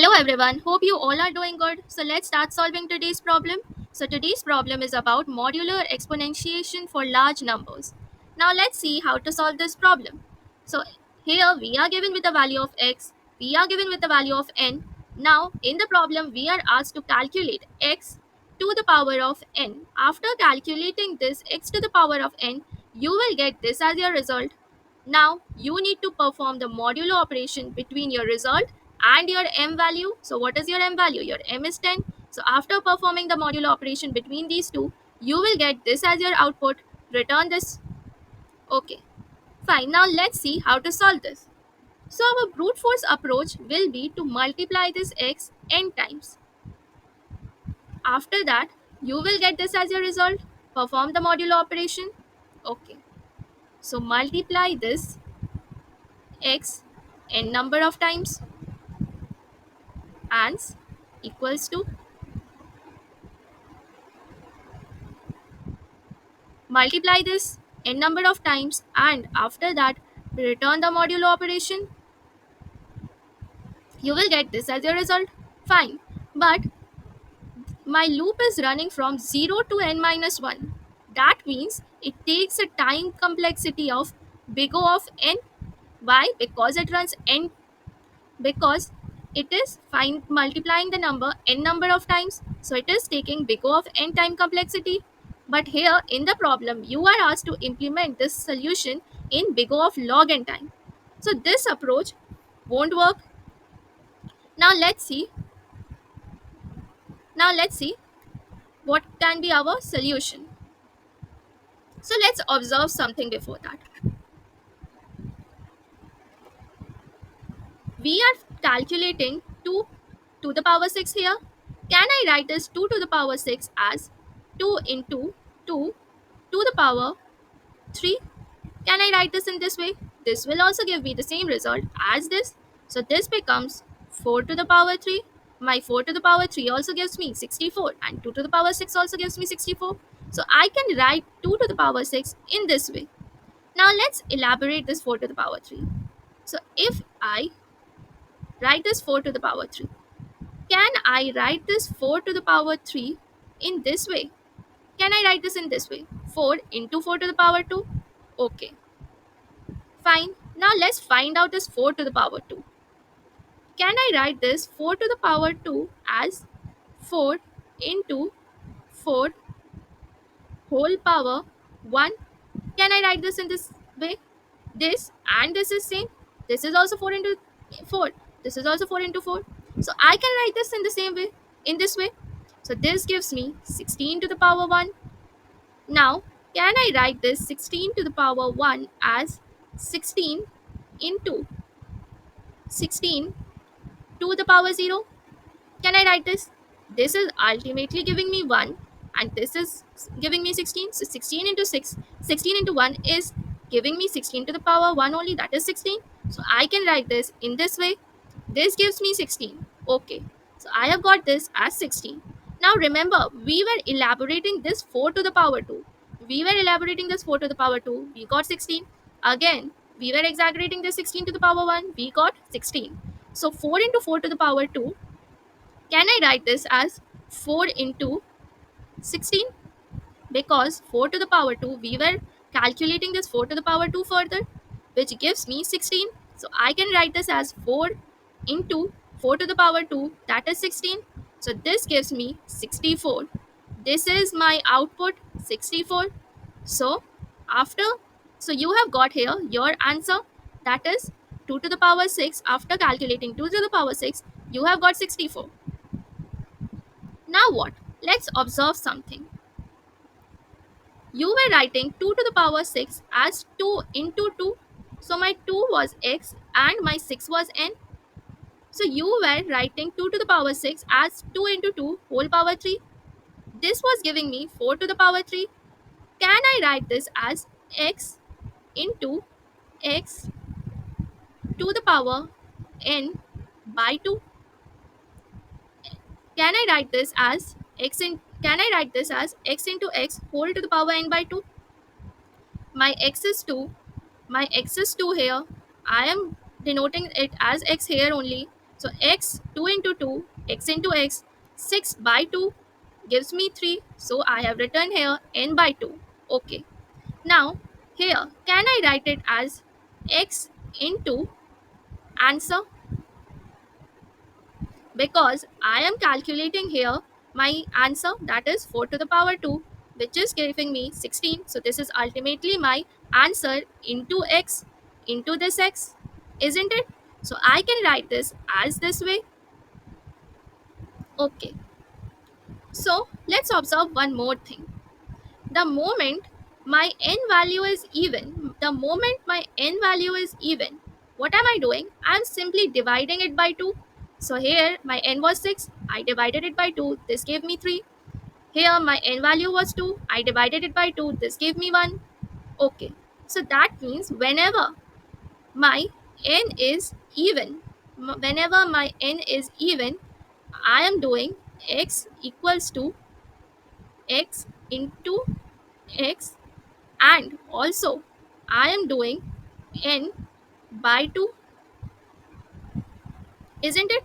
Hello everyone, hope you all are doing good. So let's start solving today's problem. So today's problem is about modular exponentiation for large numbers. Now let's see how to solve this problem. So here we are given with the value of x, we are given with the value of n. Now in the problem we are asked to calculate x to the power of n. After calculating this x to the power of n, you will get this as your result. Now you need to perform the modulo operation between your result and your m value. So what is your m value? Your m is 10. So after performing the modulo operation between these two, you will get this as your output. Return this. Okay, fine. Now let's see how to solve this. So our brute force approach will be to multiply this x n times. After that, you will get this as your result. Perform the modulo operation. Okay, so multiply this x n number of times and equals to multiply this n number of times, and after that return the modulo operation. You will get this as your result. Fine, but my loop is running from 0 to n minus 1. That means it takes a time complexity of big O of n. Why? Because it runs n, because it is find multiplying the number n number of times, so it is taking big O of n time complexity. But here in the problem you are asked to implement this solution in big O of log n time, so this approach won't work. Now let's see now let's see what can be our solution. So let's observe something before that. We are calculating 2 to the power 6 here. Can I write this 2 to the power 6 as 2 into 2 to the power 3? Can I write this in this way? This will also give me the same result as this. So this becomes 4 to the power 3. My 4 to the power 3 also gives me 64, and 2 to the power 6 also gives me 64. So I can write 2 to the power 6 in this way. Now let's elaborate this 4 to the power 3. So if I write this 4 to the power 3, can I write this 4 to the power 3 in this way? Can I write this in this way? 4 into 4 to the power 2? Okay, fine. Now let's find out this 4 to the power 2. Can I write this 4 to the power 2 as 4 into 4 whole power 1? Can I write this in this way? This and this is same. This is also 4 into 4. This is also 4 into 4. So I can write this in the same way, in this way. So this gives me 16 to the power 1. Now, can I write this 16 to the power 1 as 16 into 16 to the power 0? Can I write this? This is ultimately giving me 1, and this is giving me 16. So 16 into 6, 16 into 1 is giving me 16 to the power 1 only, that is 16. So I can write this in this way. This gives me 16. Okay, so I have got this as 16. Now remember, we were elaborating this 4 to the power 2. We were elaborating this 4 to the power 2. We got 16. Again, we were exaggerating this 16 to the power 1. We got 16. So 4 into 4 to the power 2. Can I write this as 4 into 16? Because 4 to the power 2, we were calculating this 4 to the power 2 further, which gives me 16. So I can write this as 4 into 4 to the power 2, that is 16. So this gives me 64. This is my output, 64. So after, so you have got here your answer, that is 2 to the power 6. After calculating 2 to the power 6, you have got 64. Now what? Let's observe something. You were writing 2 to the power 6 as 2 into 2. So my 2 was x and my 6 was n. So you were writing 2 to the power 6 as 2 into 2 whole power 3. This was giving me 4 to the power 3. Can I write this as x into x to the power n by 2? Can I write this as x into x whole to the power n by 2? My x is 2. My x is 2 here. I am denoting it as x here only. So x 2 into 2, x into x, 6 by 2 gives me 3. So I have written here n by 2. Okay. Now here, can I write it as x into answer? Because I am calculating here my answer, that is 4 to the power 2, which is giving me 16. So this is ultimately my answer into x into this x, isn't it? So I can write this as this way. Okay. So let's observe one more thing. The moment my n value is even, the moment my n value is even, what am I doing? I'm simply dividing it by 2. So here my n was 6, I divided it by 2, this gave me 3. Here my n value was 2, I divided it by 2, this gave me 1. Okay, so that means whenever my n is even, whenever my n is even, I am doing x equals to x into x, and also I am doing n by 2, isn't it?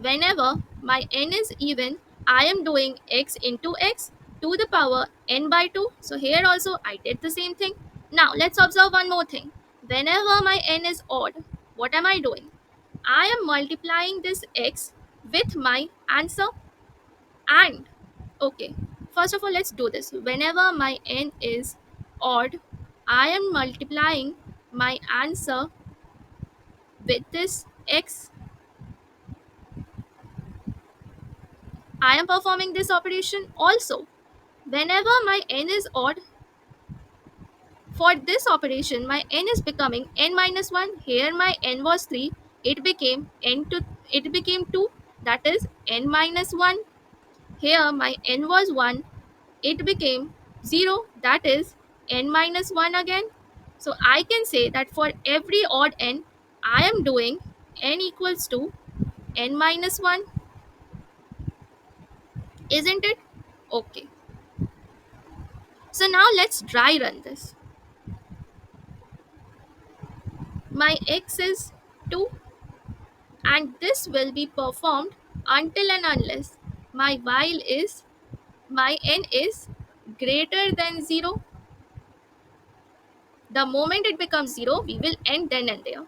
Whenever my n is even, I am doing x into x to the power n by 2. So here also I did the same thing. Now let's observe one more thing. Whenever my n is odd, what am I doing? I am multiplying this x with my answer. And okay, first of all, let's do this. Whenever my n is odd, I am multiplying my answer with this x. I am performing this operation also. Whenever my n is odd, for this operation my n is becoming n minus 1. Here my n was 3, it became it became 2, that is n minus 1. Here my n was 1, it became 0, that is n minus 1 again. So I can say that for every odd n, I am doing n equals to n minus 1, isn't it? Okay. So now let's dry run this. My x is 2, and this will be performed until and unless my n is greater than 0. The moment it becomes 0, we will end then and there.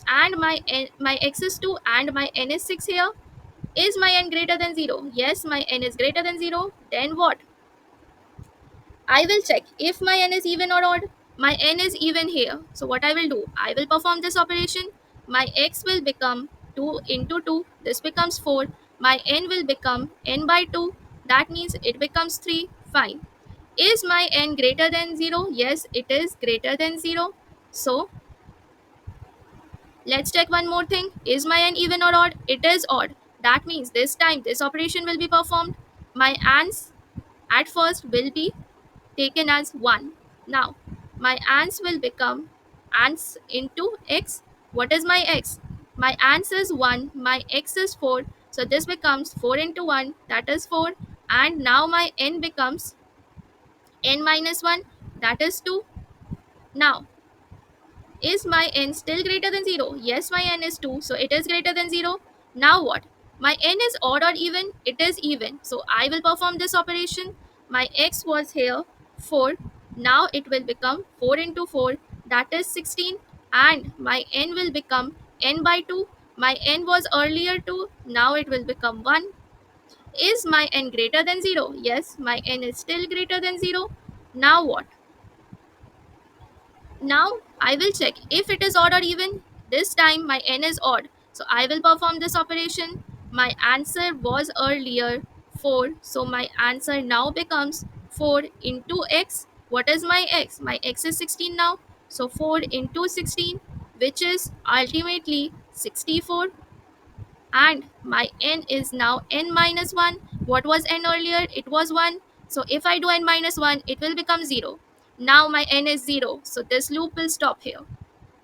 And my x is 2 and my n is 6 here. Is my n greater than 0? Yes, my n is greater than 0. Then what? I will check if my n is even or odd. My n is even here. So what I will do? I will perform this operation. My x will become 2 into 2. This becomes 4. My n will become n by 2. That means it becomes 3. Fine. Is my n greater than 0? Yes, it is greater than 0. So let's check one more thing. Is my n even or odd? It is odd. That means this time this operation will be performed. My ans at first will be taken as 1. Now, my ans will become ans into x. What is my x? My ans is 1, my x is 4. So this becomes 4 into 1, that is 4. And now my n becomes n minus 1, that is 2. Now, is my n still greater than 0? Yes, my n is 2, so it is greater than 0. Now what? My n is odd or even? It is even. So I will perform this operation. My x was here 4. Now it will become 4 into 4, that is 16. And my n will become n by 2. My n was earlier 2, now it will become 1. Is my n greater than 0? Yes, my n is still greater than 0. Now what? Now I will check if it is odd or even. This time my n is odd. So I will perform this operation. My answer was earlier 4. So my answer now becomes 4 into x. What is my x? My x is 16 now. So 4 into 16, which is ultimately 64. And my n is now n minus 1. What was n earlier? It was 1. So if I do n minus 1, it will become 0. Now my n is 0. So this loop will stop here.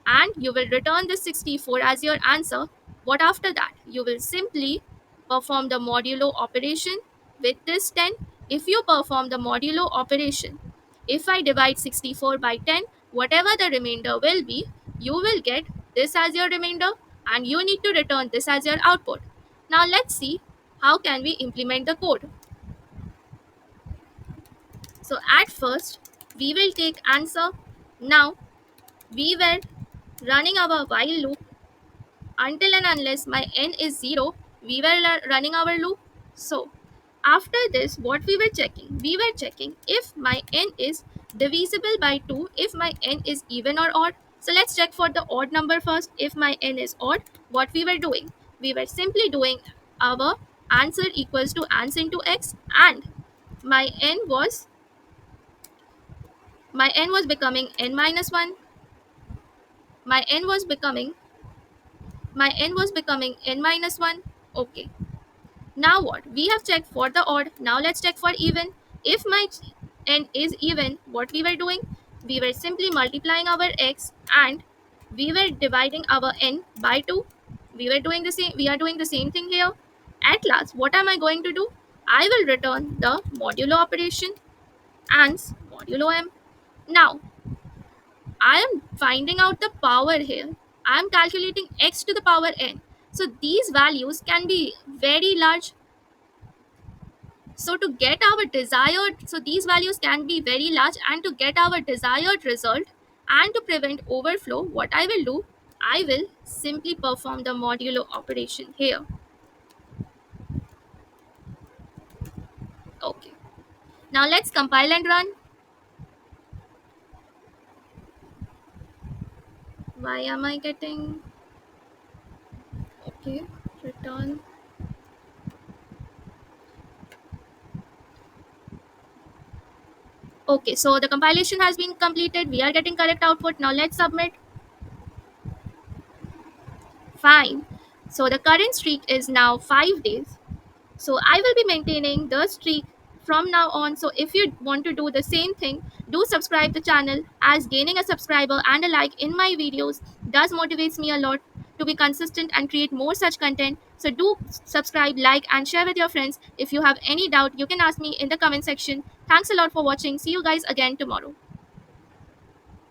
And you will return this 64 as your answer. What after that? You will simply perform the modulo operation with this 10. If you perform the modulo operation, if I divide 64 by 10, whatever the remainder will be, you will get this as your remainder. and you need to return this as your output. Now let's see how can we implement the code. So at first we will take answer. Now we were running our while loop until and unless my n is 0, we were running our loop. So after this, what we were checking? We were checking if my n is divisible by 2, if my n is even or odd. So let's check for the odd number first. If my n is odd, what we were doing? We were simply doing our answer equals to ans into x, and my n was becoming n minus 1. My n was becoming n minus 1. Okay. Now what? We have checked for the odd. Now let's check for even. If my n is even, what we were doing? We were simply multiplying our x and we were dividing our n by 2. We are doing the same thing here. At last, what am I going to do? I will return the modulo operation and modulo m. Now, I am finding out the power here. I am calculating x to the power n. So these values can be very large. So to get our desired, so these values can be very large, and to get our desired result and to prevent overflow, what I will do, I will simply perform the modulo operation here. Okay. Now let's compile and run. Why am I getting, okay, return. Okay, so the compilation has been completed. We are getting correct output. Now let's submit. Fine. So the current streak is now 5 days. So I will be maintaining the streak from now on. So if you want to do the same thing, do subscribe the channel, as gaining a subscriber and a like in my videos does motivates me a lot to be consistent and create more such content. So do subscribe, like and share with your friends. If you have any doubt, you can ask me in the comment section. Thanks a lot for watching. See you guys again tomorrow.